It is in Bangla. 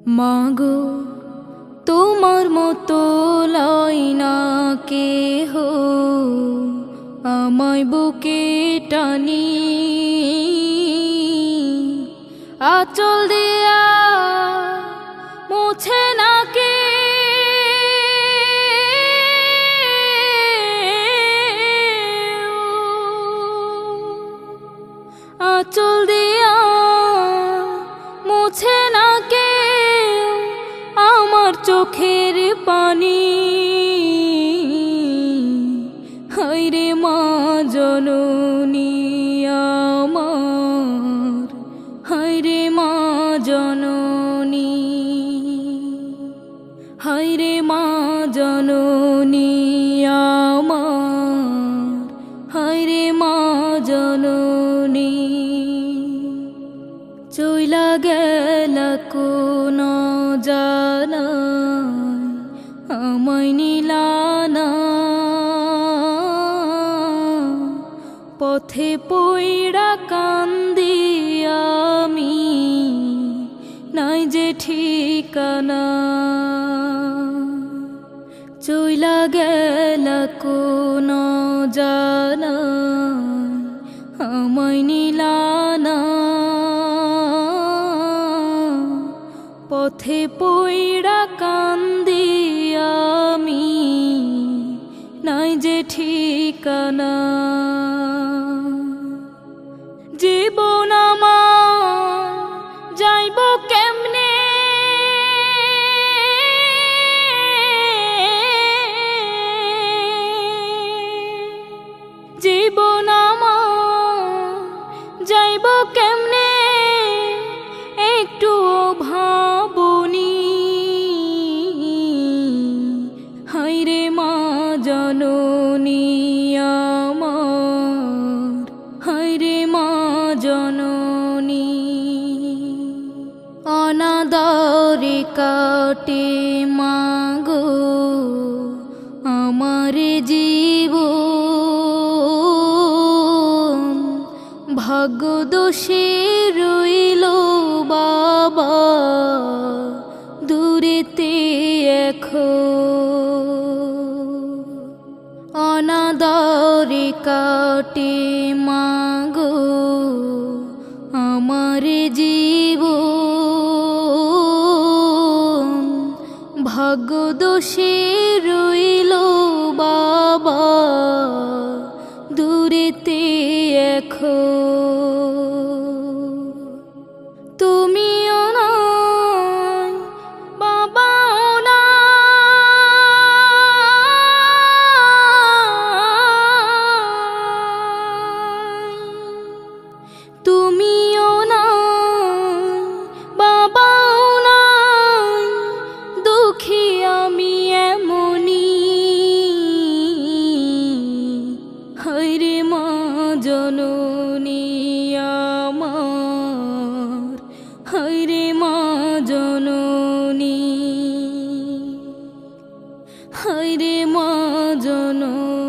মাগো তোমার মতো লয় না কেহ আমায় বুকে টানি, আঁচল দিয়া মুছে না কে আঁচল দিয়া মুছে না কে আমার চোখের পানি। হায়রে মা জননী আমার, হায়রে মা জননী, হায়রে মা জননী আমার, হায়রে মা জননী। চইলা গেল কোন জানায় আমায় নিলানা, পথে পইড়া কান্দি আমি নাই যে ঠিকানা। চইলা গেল কোন জানায় আমায় নিলানা, পথে পইড়া কান্দি আমি নাই যে ঠিকানা। জীবন আমার যাইব কেমনে, জীবন আমার যাইব কেমনে একটু ভাবনি। হায়রে মা জননী আমার, হায়রে মা জননী। অনাদরে কাটে মাগো আমার জীবন, ভাগ্য দোষে রইল বাবা দূরেতে এখন। অনাদরে কাটে মাগো আমার জীবন, ভাগ্য দোষে রইল বাবা দূরেতে এখন। তুমিও নাই বাবাও নাই, তুমিও নাই বাবাও নাই, দুঃখী আমি এমনি। হায়রে মা জননী আমার, হায়রে মা জননী, হায়রে মা জননী।